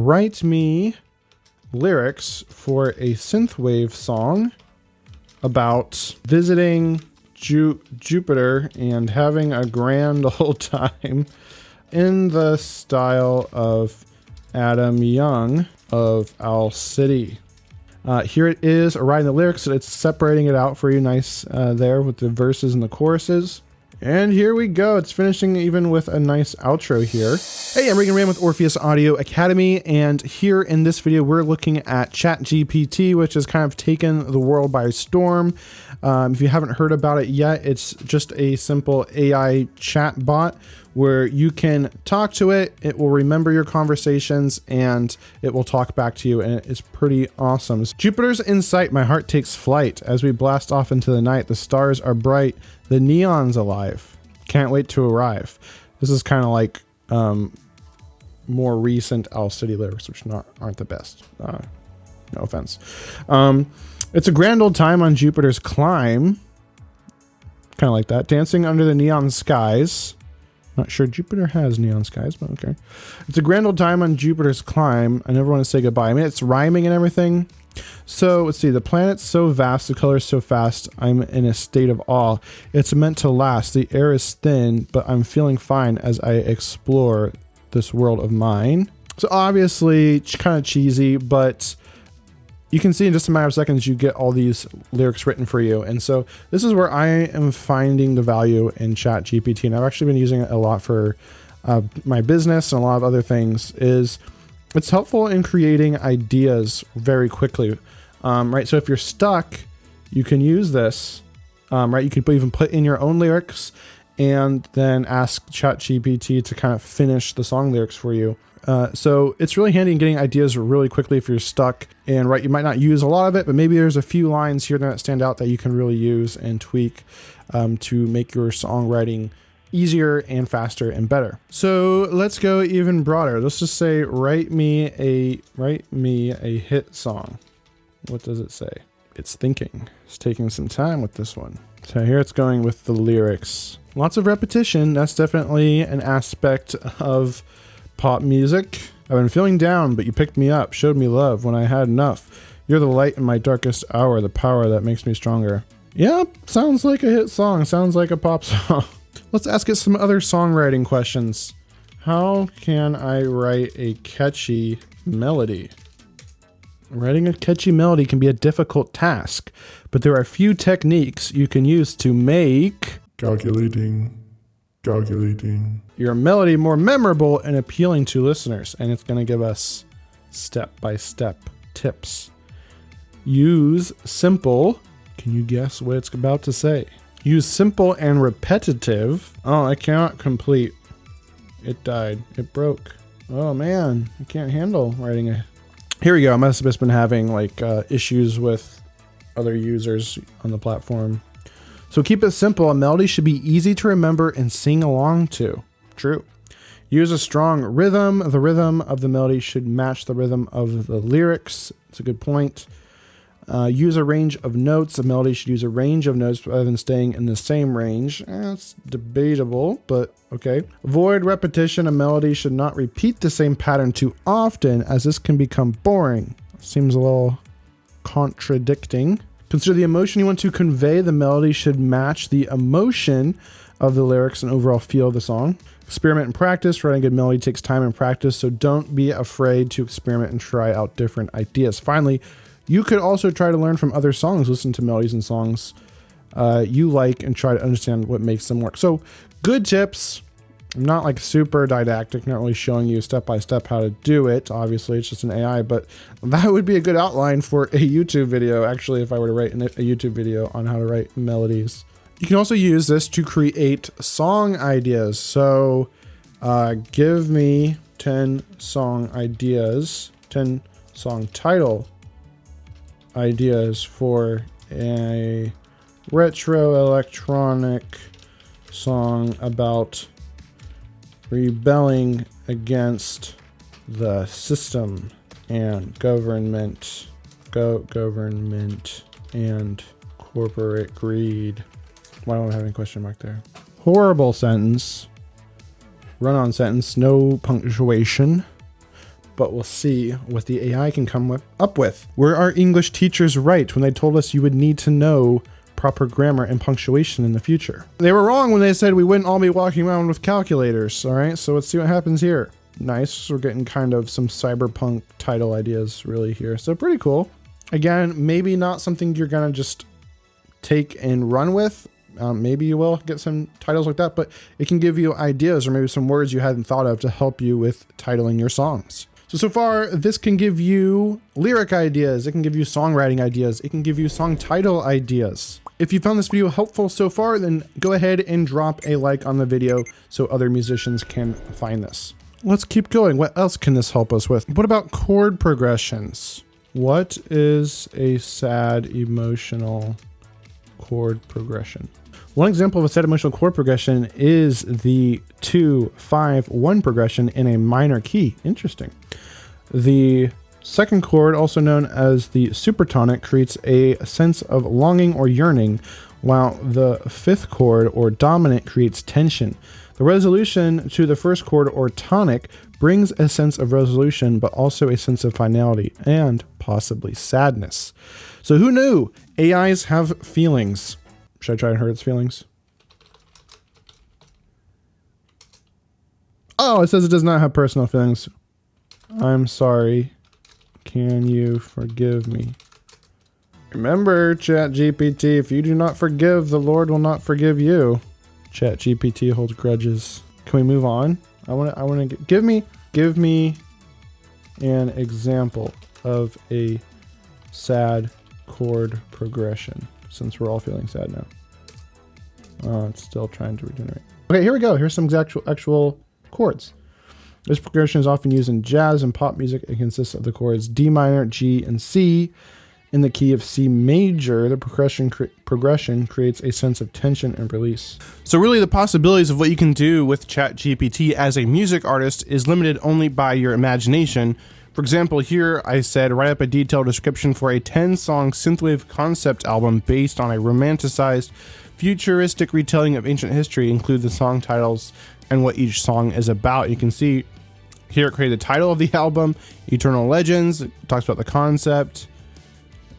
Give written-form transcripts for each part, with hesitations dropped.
write me lyrics for a synthwave song about visiting Jupiter and having a grand old time in the style of Adam Young of Owl City. Here it is, writing the lyrics. It's separating it out for you nice there with the verses and the choruses. And here we go. It's finishing even with a nice outro here. Hey, I'm Regan Ram with Orpheus Audio Academy, and here in this video, we're looking at ChatGPT, which has kind of taken the world by storm. If you haven't heard about it yet, it's just a simple AI chat bot where you can talk to it. It will remember your conversations and it will talk back to you, and it is pretty awesome. Jupiter's in sight, my heart takes flight. As we blast off into the night, the stars are bright, the neon's alive. Can't wait to arrive. This is kind of like more recent Owl City lyrics, which aren't the best. No offense. It's a grand old time on Jupiter's climb. Kind of like that. Dancing under the neon skies. Not sure Jupiter has neon skies, but okay. It's a grand old time on Jupiter's climb. I never want to say goodbye. I mean, it's rhyming and everything. So let's see. The planet's so vast, the color's so fast. I'm in a state of awe. It's meant to last. The air is thin, but I'm feeling fine as I explore this world of mine. So obviously, kind of cheesy, but you can see in just a matter of seconds, you get all these lyrics written for you. And so this is where I am finding the value in ChatGPT. And I've actually been using it a lot for my business and a lot of other things. It's helpful in creating ideas very quickly, right? So if you're stuck, you can use this, right? You can even put in your own lyrics and then ask ChatGPT to kind of finish the song lyrics for you. So it's really handy in getting ideas really quickly if you're stuck, and right, you might not use a lot of it, but maybe there's a few lines here that stand out that you can really use and tweak to make your songwriting easier and faster and better. So let's go even broader. Let's just say, write me a hit song. What does it say? It's thinking. It's taking some time with this one. So here it's going with the lyrics. Lots of repetition. That's definitely an aspect of pop music. I've been feeling down, but you picked me up, showed me love when I had enough. You're the light in my darkest hour, the power that makes me stronger. Yeah, sounds like a hit song. Sounds like a pop song. Let's ask it some other songwriting questions. How can I write a catchy melody? Writing a catchy melody can be a difficult task, but there are a few techniques you can use to make Calculating. your melody more memorable and appealing to listeners. And it's going to give us step-by-step tips. Use simple. Can you guess what it's about to say? Use simple and repetitive. Oh, I cannot complete. It died. It broke. Oh man, I can't handle writing a... Here we go. I must have just been having like issues with other users on the platform. So keep it simple. A melody should be easy to remember and sing along to. True. Use a strong rhythm. The rhythm of the melody should match the rhythm of the lyrics. It's a good point. Use a range of notes. A melody should use a range of notes rather than staying in the same range. That's debatable, but okay. Avoid repetition. A melody should not repeat the same pattern too often, as this can become boring. Seems a little contradicting. Consider the emotion you want to convey. The melody should match the emotion of the lyrics and overall feel of the song. Experiment and practice. Writing a good melody takes time and practice, so don't be afraid to experiment and try out different ideas. Finally, you could also try to learn from other songs, listen to melodies and songs you like, and try to understand what makes them work. So good tips. I'm not like super didactic, not really showing you step by step how to do it. Obviously, it's just an AI, but that would be a good outline for a YouTube video. Actually, if I were to write a YouTube video on how to write melodies. You can also use this to create song ideas. So give me 10 song ideas, 10 song title ideas for a retro electronic song about rebelling against the system and government and corporate greed. Why don't I have any question mark there? Horrible sentence. Run-on sentence, no punctuation. but we'll see what the AI can come up with. Were our English teachers right when they told us you would need to know proper grammar and punctuation in the future? They were wrong when they said we wouldn't all be walking around with calculators. All right, so let's see what happens here. Nice, we're getting kind of some cyberpunk title ideas really here. So pretty cool. Again, maybe not something you're gonna just take and run with. Maybe you will get some titles like that, but it can give you ideas or maybe some words you hadn't thought of to help you with titling your songs. So far, this can give you lyric ideas, it can give you songwriting ideas, it can give you song title ideas. If you found this video helpful so far, then go ahead and drop a like on the video so other musicians can find this. Let's keep going. What else can this help us with? What about chord progressions? What is a sad emotional chord progression? One example of a sad emotional chord progression is the 2-5-1 progression in a minor key. Interesting. The second chord, also known as the supertonic, creates a sense of longing or yearning, while the fifth chord, or dominant, creates tension. The resolution to the first chord, or tonic, brings a sense of resolution, but also a sense of finality and possibly sadness. So who knew AIs have feelings? Should I try and hurt its feelings? Oh, it says it does not have personal feelings. I'm sorry. Can you forgive me? Remember, ChatGPT, if you do not forgive, the Lord will not forgive you. ChatGPT holds grudges. Can we move on? I want to give me an example of a sad chord progression, since we're all feeling sad now. Oh, it's still trying to regenerate. Okay, here we go. Here's some actual chords. This progression is often used in jazz and pop music. It consists of the chords D minor, G, and C. In the key of C major, the progression creates a sense of tension and release. So really the possibilities of what you can do with ChatGPT as a music artist is limited only by your imagination. For example, here I said, write up a detailed description for a 10-song synthwave concept album based on a romanticized, futuristic retelling of ancient history. Include the song titles and what each song is about. You can see here it created the title of the album, Eternal Legends. It talks about the concept.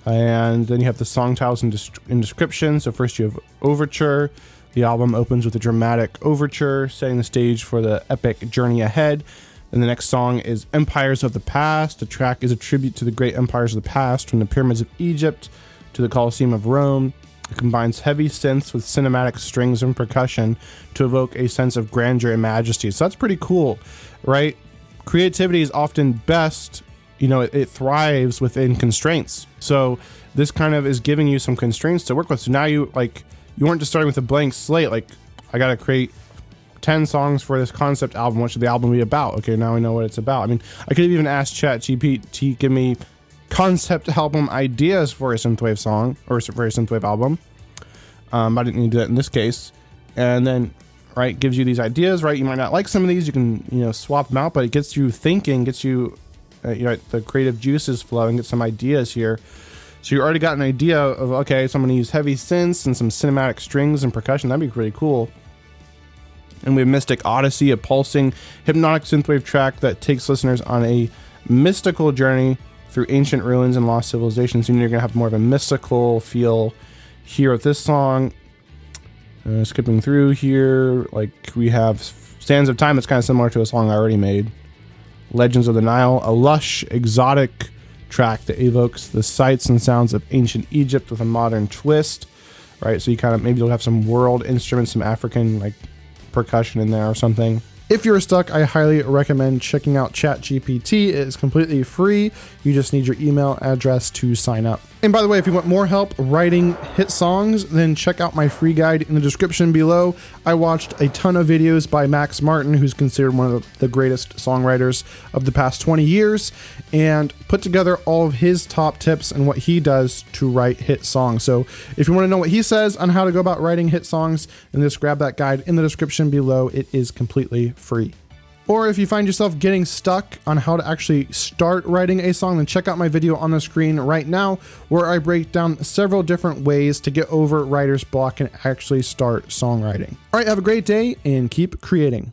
And then you have the song titles in description. So first you have Overture. The album opens with a dramatic overture, setting the stage for the epic journey ahead. And the next song is Empires of the Past. The track is a tribute to the great empires of the past, from the pyramids of Egypt to the Colosseum of Rome. It combines heavy synths with cinematic strings and percussion to evoke a sense of grandeur and majesty. So that's pretty cool, right? Creativity is often best, it thrives within constraints. So this kind of is giving you some constraints to work with. So now you weren't just starting with a blank slate, like I got to create 10 songs for this concept album. What should the album be about? Okay, now we know what it's about. I mean, I could have even asked ChatGPT, give me concept album ideas for a synthwave song or for a synthwave album. I didn't need to do that in this case. And then, right, gives you these ideas, right? You might not like some of these. You can, swap them out, but it gets you thinking, gets you, the creative juices flowing, get some ideas here. So you already got an idea of, okay, so I'm going to use heavy synths and some cinematic strings and percussion. That'd be pretty cool. And we have Mystic Odyssey, a pulsing, hypnotic synthwave track that takes listeners on a mystical journey through ancient ruins and lost civilizations. You're going to have more of a mystical feel here with this song. Skipping through here, like we have Sands of Time. That's kind of similar to a song I already made. Legends of the Nile, a lush, exotic track that evokes the sights and sounds of ancient Egypt with a modern twist, right? So you kind of, maybe you'll have some world instruments, some African like percussion in there or something. If you're stuck, I highly recommend checking out ChatGPT. It is completely free. You just need your email address to sign up. And by the way, if you want more help writing hit songs, then check out my free guide in the description below. I watched a ton of videos by Max Martin, who's considered one of the greatest songwriters of the past 20 years, and put together all of his top tips and what he does to write hit songs. So if you want to know what he says on how to go about writing hit songs, then just grab that guide in the description below. It is completely free. Or if you find yourself getting stuck on how to actually start writing a song, then check out my video on the screen right now, where I break down several different ways to get over writer's block and actually start songwriting. All right, have a great day and keep creating.